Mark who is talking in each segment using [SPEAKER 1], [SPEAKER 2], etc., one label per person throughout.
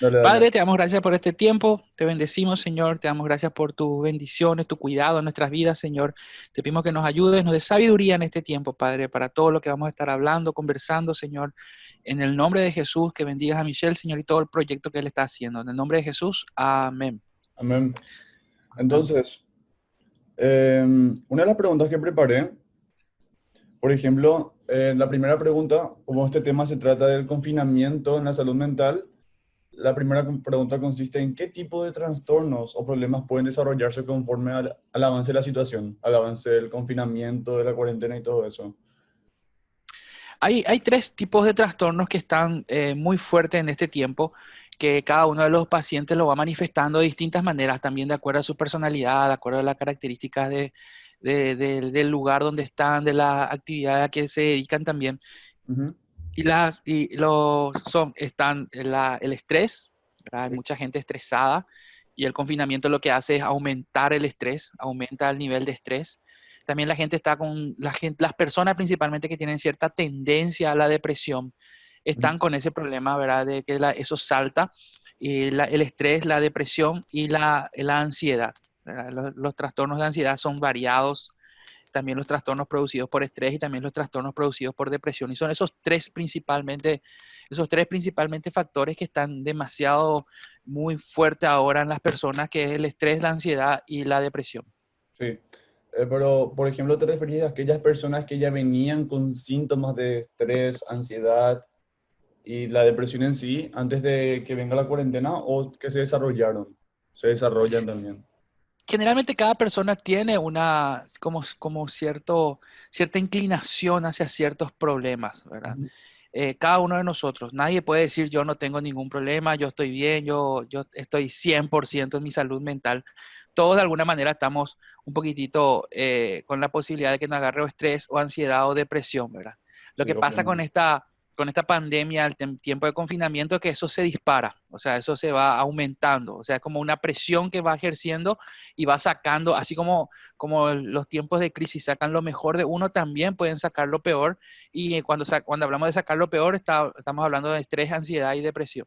[SPEAKER 1] Dale, dale.
[SPEAKER 2] Padre, te damos gracias por este tiempo, te bendecimos, Señor, te damos gracias por tus bendiciones, tu cuidado en nuestras vidas, Señor. Te pedimos que nos ayudes, nos des sabiduría en este tiempo, Padre, para todo lo que vamos a estar hablando, conversando, Señor. En el nombre de Jesús, que bendigas a Michelle, Señor, y todo el proyecto que él está haciendo. En el nombre de Jesús, amén.
[SPEAKER 1] Amén.
[SPEAKER 2] Amén.
[SPEAKER 1] Entonces, una de las preguntas que preparé, por ejemplo, la primera pregunta, como este tema se trata del confinamiento en la salud mental, la primera pregunta consiste en qué tipo de trastornos o problemas pueden desarrollarse conforme al avance de la situación, al avance del confinamiento, de la cuarentena y todo eso.
[SPEAKER 2] Hay tres tipos de trastornos que están muy fuertes en este tiempo, que cada uno de los pacientes lo va manifestando de distintas maneras, también de acuerdo a su personalidad, de acuerdo a las características del lugar donde están, de la actividad a que se dedican también.
[SPEAKER 1] Ujú.
[SPEAKER 2] Están el estrés, ¿verdad? Hay mucha gente estresada y el confinamiento lo que hace es aumentar el estrés, aumenta el nivel de estrés. También la gente está con, la gente, las personas principalmente que tienen cierta tendencia a la depresión,
[SPEAKER 1] Ujú.
[SPEAKER 2] están con ese problema, ¿verdad? De que eso salta, el estrés, la depresión y la ansiedad, ¿verdad? Los trastornos de ansiedad son variados, también los trastornos producidos por estrés y también los trastornos producidos por depresión. Y son esos tres principalmente factores que están demasiado muy fuertes ahora en las personas, que es el estrés, la ansiedad y la depresión.
[SPEAKER 1] Sí. Pero, por ejemplo, ¿te referís a aquellas personas que ya venían con síntomas de estrés, ansiedad y la depresión en sí antes de que venga la cuarentena o que se desarrollaron? Se desarrollan también.
[SPEAKER 2] Generalmente cada persona tiene una, como cierta inclinación hacia ciertos problemas, ¿verdad?
[SPEAKER 1] Ujú.
[SPEAKER 2] Cada uno de nosotros, nadie puede decir yo no tengo ningún problema, yo estoy bien, yo estoy 100% en mi salud mental. Todos de alguna manera estamos un poquitito con la posibilidad de que nos agarre o estrés o ansiedad o depresión, ¿verdad? Lo
[SPEAKER 1] Sí,
[SPEAKER 2] que pasa
[SPEAKER 1] obviamente.
[SPEAKER 2] con esta pandemia, el tiempo de confinamiento, es que eso se dispara, o sea, eso se va aumentando, o sea, es como una presión que va ejerciendo y va sacando, así como los tiempos de crisis sacan lo mejor de uno, también pueden sacar lo peor. Y cuando hablamos de sacar lo peor, estamos hablando de estrés, ansiedad y depresión.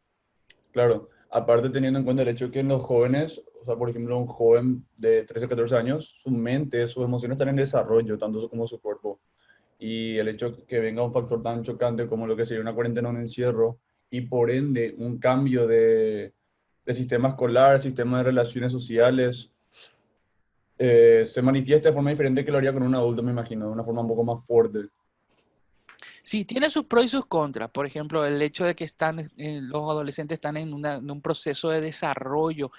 [SPEAKER 1] Claro, aparte teniendo en cuenta el hecho que en los jóvenes, o sea, por ejemplo, un joven de 13 14 años, su mente, sus emociones están en desarrollo, tanto como su cuerpo. Y el hecho que venga un factor tan chocante como lo que sería una cuarentena, un encierro, y por ende un cambio de sistema escolar, sistema de relaciones sociales, se manifiesta de forma diferente que lo haría con un adulto, me imagino, de una forma un poco más fuerte.
[SPEAKER 2] Sí, tiene sus pros y sus contras. Por ejemplo, el hecho de que los adolescentes están en un proceso de desarrollo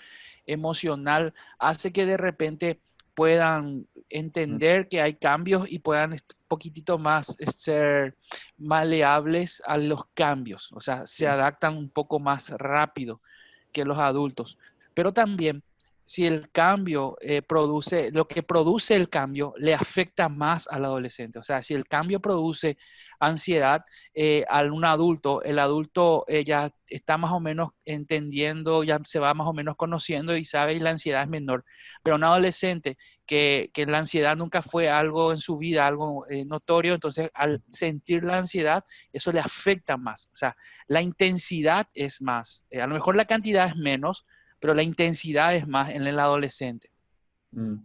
[SPEAKER 2] emocional hace que de repente puedan
[SPEAKER 1] Mm.
[SPEAKER 2] entender que hay cambios y puedan un poquitito más ser maleables a los cambios. O sea, se
[SPEAKER 1] Sí,
[SPEAKER 2] adaptan un poco más rápido que los adultos. Pero también, si el cambio lo que produce el cambio le afecta más al adolescente. O sea, si el cambio produce ansiedad a un adulto, el adulto ya está más o menos entendiendo, ya se va más o menos conociendo y sabe y la ansiedad es menor. Pero un adolescente que la ansiedad nunca fue algo en su vida, algo notorio, entonces al sentir la ansiedad, eso le afecta más. O sea, la intensidad es más. A lo mejor la cantidad es menos, pero la intensidad es más en el adolescente.
[SPEAKER 1] mm,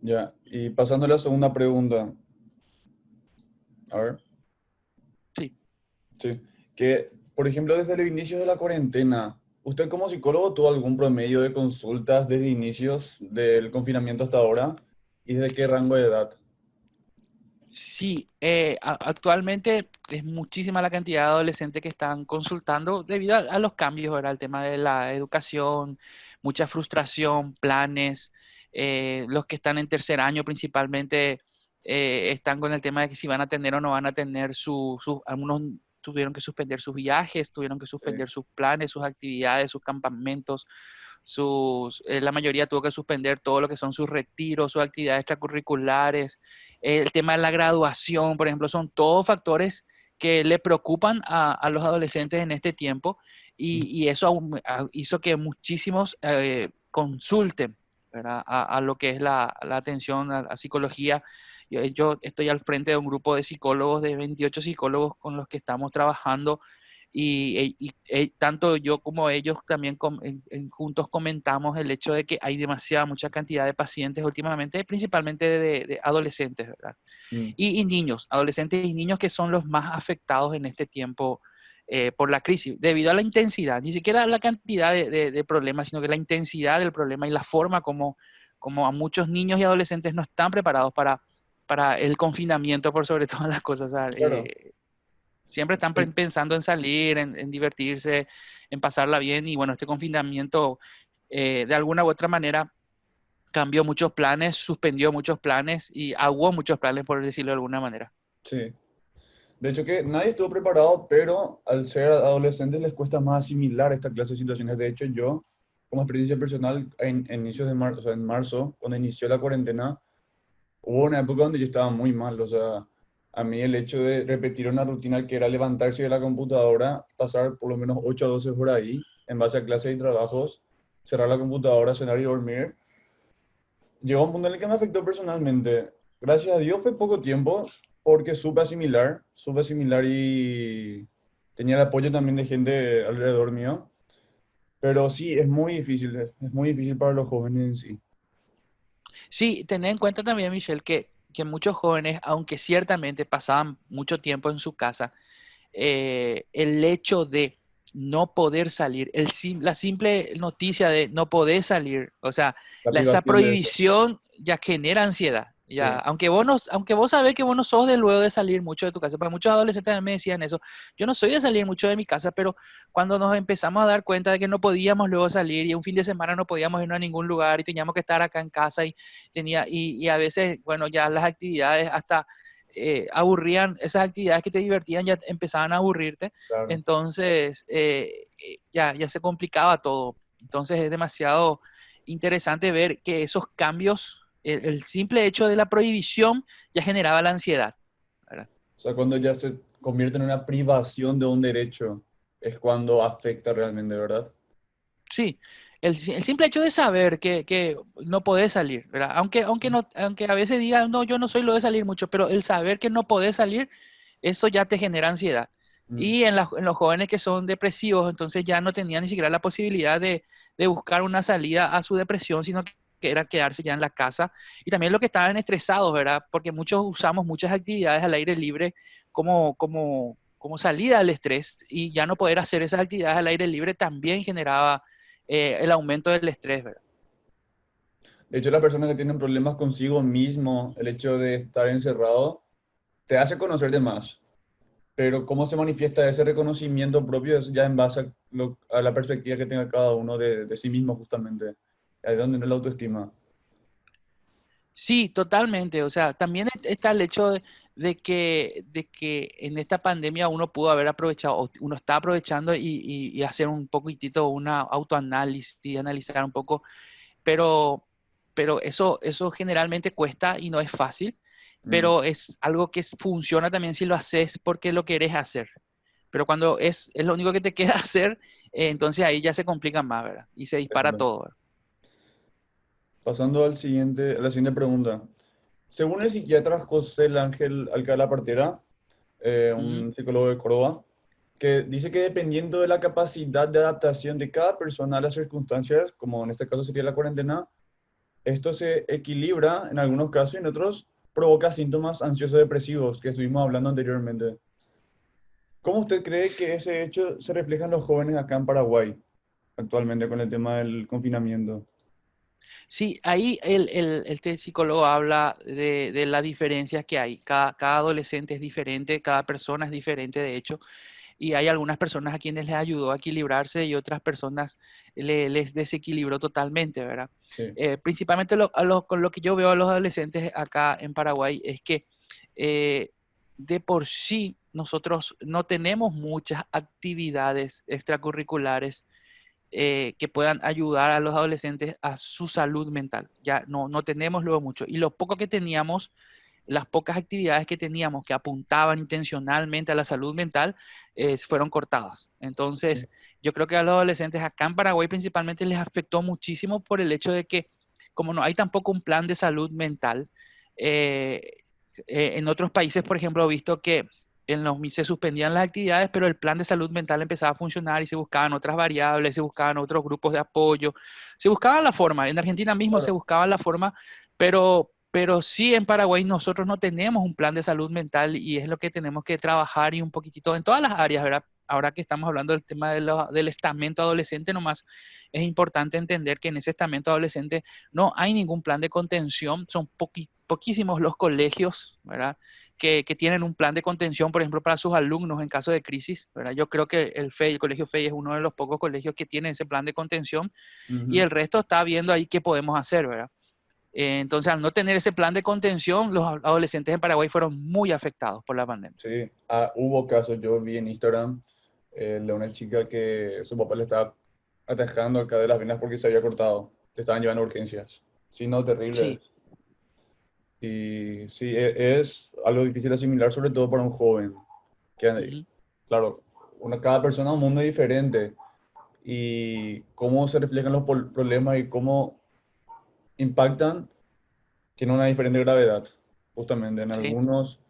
[SPEAKER 1] ya. Y pasando a la segunda pregunta, a ver,
[SPEAKER 2] Sí.
[SPEAKER 1] sí, que por ejemplo desde el inicio de la cuarentena, ¿usted como psicólogo tuvo algún promedio de consultas desde inicios del confinamiento hasta ahora? ¿Y desde qué rango de edad?
[SPEAKER 2] Sí, actualmente es muchísima la cantidad de adolescentes que están consultando debido a los cambios, ¿verdad? El tema de la educación, mucha frustración, planes. Los que están en tercer año principalmente están con el tema de que si van a tener o no van a tener algunos tuvieron que suspender sus viajes, tuvieron que
[SPEAKER 1] Sí,
[SPEAKER 2] suspender sus planes, sus actividades, sus campamentos, la mayoría tuvo que suspender todo lo que son sus retiros, sus actividades extracurriculares. El tema de la graduación, por ejemplo, son todos factores que le preocupan a los adolescentes en este tiempo y eso hizo que muchísimos consulten, ¿verdad? A lo que es la atención a psicología. Yo estoy al frente de un grupo de psicólogos, de 28 psicólogos con los que estamos trabajando Tanto yo como ellos también juntos comentamos el hecho de que hay mucha cantidad de pacientes últimamente, principalmente de adolescentes, ¿verdad?
[SPEAKER 1] Mm,
[SPEAKER 2] Y niños, adolescentes y niños que son los más afectados en este tiempo por la crisis, debido a la intensidad, ni siquiera la cantidad de problemas, sino que la intensidad del problema y la forma como a muchos niños y adolescentes no están preparados para el confinamiento por sobre todas las cosas. O sea,
[SPEAKER 1] claro.
[SPEAKER 2] siempre están
[SPEAKER 1] Sí,
[SPEAKER 2] pensando en salir, en divertirse, en pasarla bien y bueno, este confinamiento de alguna u otra manera cambió muchos planes, suspendió muchos planes y aguó muchos planes, por decirlo de alguna manera.
[SPEAKER 1] sí. De hecho que nadie estuvo preparado, pero al ser adolescentes les cuesta más asimilar esta clase de situaciones. De hecho, yo, como experiencia personal, en inicios de marzo, o sea, en marzo, cuando inició la cuarentena, hubo una época donde yo estaba muy mal. O sea, a mí el hecho de repetir una rutina que era levantarse de la computadora, pasar por lo menos 8 a 12 horas ahí, en base a clases y trabajos, cerrar la computadora, cenar y dormir, llegó a un punto en el que me afectó personalmente. Gracias a Dios fue poco tiempo porque supe asimilar y tenía el apoyo también de gente alrededor mío. Pero sí, es muy difícil para los jóvenes en sí.
[SPEAKER 2] Sí, tener en cuenta también, Michelle, que muchos jóvenes, aunque ciertamente pasaban mucho tiempo en su casa, el hecho de no poder salir, la simple noticia de no poder salir, o sea,
[SPEAKER 1] La
[SPEAKER 2] esa
[SPEAKER 1] privación de eso.
[SPEAKER 2] prohibición ya genera ansiedad. Ya,
[SPEAKER 1] Sí,
[SPEAKER 2] aunque vos sabés que vos no sos de luego de salir mucho de tu casa, porque muchos adolescentes también me decían eso. Yo no soy de salir mucho de mi casa, pero cuando nos empezamos a dar cuenta de que no podíamos luego salir y un fin de semana no podíamos irnos a ningún lugar y teníamos que estar acá en casa y a veces, bueno, ya las actividades hasta aburrían, esas actividades que te divertían ya empezaban a aburrirte,
[SPEAKER 1] claro.
[SPEAKER 2] entonces ya se complicaba todo. Entonces es demasiado interesante ver que esos cambios, el simple hecho de la prohibición ya generaba la ansiedad, ¿verdad?
[SPEAKER 1] O sea, cuando ya se convierte en una privación de un derecho, es cuando afecta realmente, ¿verdad?
[SPEAKER 2] Sí, el simple hecho de saber que no podés salir, ¿verdad? Aunque a veces digas, no, yo no soy lo de salir mucho, pero el saber que no podés salir, eso ya te genera ansiedad.
[SPEAKER 1] Mm,
[SPEAKER 2] Y en los jóvenes que son depresivos, entonces ya no tenían ni siquiera la posibilidad de buscar una salida a su depresión, sino que era quedarse ya en la casa. Y también lo que estaban estresados, ¿verdad? Porque muchos usamos muchas actividades al aire libre como salida al estrés y ya no poder hacer esas actividades al aire libre también generaba el aumento del estrés, ¿verdad?
[SPEAKER 1] de hecho, las personas que tienen problemas consigo mismo, el hecho de estar encerrado, te hace conocerte más. Pero cómo se manifiesta ese reconocimiento propio es ya en base a, a la perspectiva que tenga cada uno de sí mismo, justamente. Ahí es donde no es la autoestima.
[SPEAKER 2] Sí, totalmente. O sea, también está el hecho de que en esta pandemia uno pudo haber aprovechado, o uno está aprovechando y hacer un poquitito una autoanálisis y analizar un poco, pero, pero eso generalmente cuesta y no es fácil,
[SPEAKER 1] Mm,
[SPEAKER 2] pero es algo que funciona también si lo haces porque lo querés hacer. Pero cuando es lo único que te queda hacer, entonces ahí ya se complica más, ¿verdad? Y se dispara
[SPEAKER 1] claro.
[SPEAKER 2] todo, ¿verdad?
[SPEAKER 1] Pasando a la siguiente pregunta. Según el psiquiatra José Ángel Alcalá Partera,
[SPEAKER 2] Ujú.
[SPEAKER 1] un psicólogo de Córdoba, que dice que dependiendo de la capacidad de adaptación de cada persona a las circunstancias, como en este caso sería la cuarentena, esto se equilibra en algunos casos y en otros provoca síntomas ansiosos depresivos que estuvimos hablando anteriormente. ¿Cómo usted cree que ese hecho se refleja en los jóvenes acá en Paraguay actualmente con el tema del confinamiento?
[SPEAKER 2] Sí, ahí este psicólogo habla de las diferencias que hay. Cada adolescente es diferente, cada persona es diferente, de hecho, y hay algunas personas a quienes les ayudó a equilibrarse y otras personas les desequilibró totalmente, ¿verdad?
[SPEAKER 1] Sí.
[SPEAKER 2] Principalmente con lo que yo veo a los adolescentes acá en Paraguay es que eh, de por sí nosotros no tenemos muchas actividades extracurriculares que puedan ayudar a los adolescentes a su salud mental. Ya no tenemos luego mucho. Y lo poco que teníamos, las pocas actividades que teníamos que apuntaban intencionalmente a la salud mental, fueron cortadas. Entonces, yo creo que a los adolescentes acá en Paraguay principalmente les afectó muchísimo por el hecho de que, como no hay tampoco un plan de salud mental, en otros países, por ejemplo, he visto que se suspendían las actividades, pero el plan de salud mental empezaba a funcionar y se buscaban otras variables, se buscaban otros grupos de apoyo, se buscaba la forma. En Argentina mismo se
[SPEAKER 1] Claro,
[SPEAKER 2] buscaba la forma, pero sí en Paraguay nosotros no tenemos un plan de salud mental y es lo que tenemos que trabajar y un poquitito en todas las áreas, ¿verdad? Ahora que estamos hablando del tema del estamento adolescente nomás, es importante entender que en ese estamento adolescente no hay ningún plan de contención, son poquísimos los colegios, ¿verdad? Que tienen un plan de contención, por ejemplo, para sus alumnos en caso de crisis, ¿verdad? Yo creo que el Colegio FEI es uno de los pocos colegios que tiene ese plan de contención y
[SPEAKER 1] ujú,
[SPEAKER 2] el resto está viendo ahí qué podemos hacer, ¿verdad? Entonces, al no tener ese plan de contención, los adolescentes en Paraguay fueron muy afectados por la pandemia.
[SPEAKER 1] sí. Hubo casos, yo vi en Instagram de una chica que su papá le estaba atascando acá de las venas porque se había cortado. Le estaban llevando a urgencias. Sí, no, terrible.
[SPEAKER 2] Sí,
[SPEAKER 1] Y sí, es algo difícil de asimilar, sobre todo para un joven. Que,
[SPEAKER 2] ujú,
[SPEAKER 1] claro, cada persona es un mundo diferente. Y cómo se reflejan los problemas y cómo impactan tiene una diferente gravedad. Justamente, en
[SPEAKER 2] sí,
[SPEAKER 1] algunos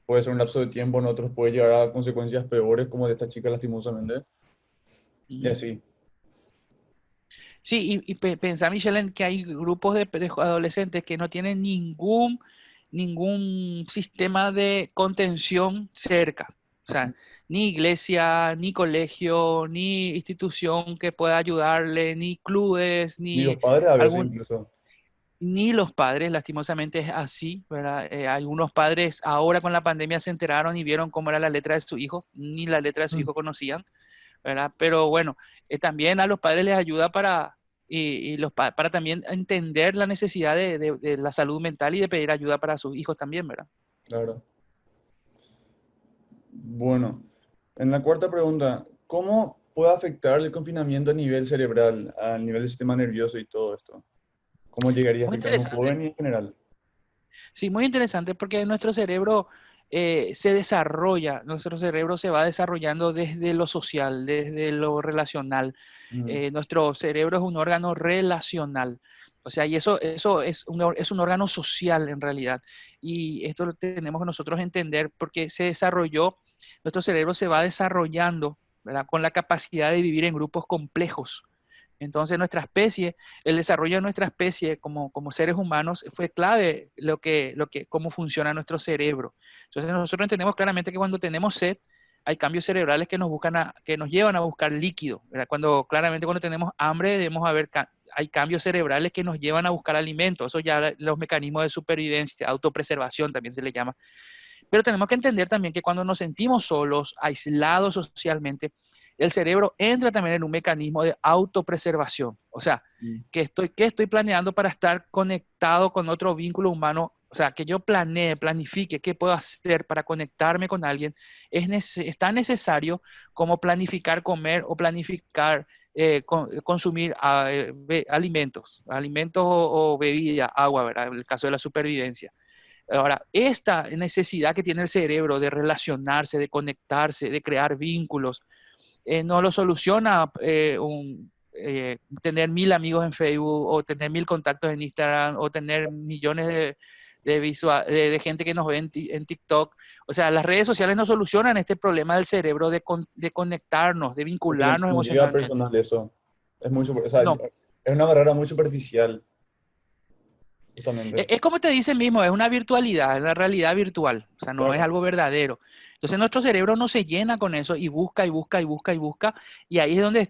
[SPEAKER 1] puede ser un lapso de tiempo, en otros puede llegar a consecuencias peores, como de esta chica lastimosamente. Y
[SPEAKER 2] ujú.
[SPEAKER 1] así.
[SPEAKER 2] Sí, pensá, Michelle, en que hay grupos de adolescentes que no tienen ningún sistema de contención cerca. O sea, ni iglesia, ni colegio, ni institución que pueda ayudarle, ni clubes,
[SPEAKER 1] Ni los
[SPEAKER 2] ni
[SPEAKER 1] padres a veces
[SPEAKER 2] algún,
[SPEAKER 1] incluso.
[SPEAKER 2] ni los padres, lastimosamente es así, ¿verdad? Algunos padres ahora con la pandemia se enteraron y vieron cómo era la letra de su hijo, ni la letra de su
[SPEAKER 1] Mm.
[SPEAKER 2] hijo conocían, ¿verdad? Pero bueno, también a los padres les ayuda para también entender la necesidad de la salud mental y de pedir ayuda para sus hijos también, ¿verdad?
[SPEAKER 1] Claro. Bueno, en la cuarta pregunta, ¿cómo puede afectar el confinamiento a nivel cerebral, a nivel del sistema nervioso y todo esto? ¿Cómo llegaría a
[SPEAKER 2] Muy
[SPEAKER 1] afectar a un
[SPEAKER 2] interesante.
[SPEAKER 1] joven y en general?
[SPEAKER 2] Sí, muy interesante porque nuestro cerebro nuestro cerebro se va desarrollando desde lo social, desde lo relacional.
[SPEAKER 1] Mm,
[SPEAKER 2] Nuestro cerebro es un órgano relacional. O sea, y eso es un órgano social en realidad. Y esto lo tenemos que nosotros entender porque nuestro cerebro se va desarrollando, ¿verdad? Con la capacidad de vivir en grupos complejos. Entonces, el desarrollo de nuestra especie como seres humanos fue clave cómo funciona nuestro cerebro. Entonces, nosotros entendemos claramente que cuando tenemos sed, hay cambios cerebrales que nos llevan a buscar líquido, ¿verdad? Claramente cuando tenemos hambre, hay cambios cerebrales que nos llevan a buscar alimento. Eso ya los mecanismos de supervivencia, autopreservación también se le llama. Pero tenemos que entender también que cuando nos sentimos solos, aislados socialmente, el cerebro entra también en un mecanismo de autopreservación. O sea,
[SPEAKER 1] mm,
[SPEAKER 2] qué estoy planeando para estar conectado con otro vínculo humano? O sea, que yo planifique qué puedo hacer para conectarme con alguien, es tan necesario como planificar comer o planificar consumir alimentos o bebida, agua, ¿verdad? En el caso de la supervivencia. Ahora, esta necesidad que tiene el cerebro de relacionarse, de conectarse, de crear vínculos, no lo soluciona tener 1000 amigos en Facebook o tener 1000 contactos en Instagram o tener millones de gente que nos ve en TikTok. O sea, las redes sociales no solucionan este problema del cerebro de conectarnos, de
[SPEAKER 1] porque no,
[SPEAKER 2] vincularnos
[SPEAKER 1] no llega a
[SPEAKER 2] emocionalmente.
[SPEAKER 1] personal eso. O sea,
[SPEAKER 2] No,
[SPEAKER 1] es una barrera muy superficial, justamente.
[SPEAKER 2] es como te dice mismo, es una virtualidad, es una realidad virtual, o sea, no es
[SPEAKER 1] Claro.
[SPEAKER 2] algo verdadero. Entonces nuestro cerebro no se llena con eso y busca y busca y busca y busca, y ahí es donde está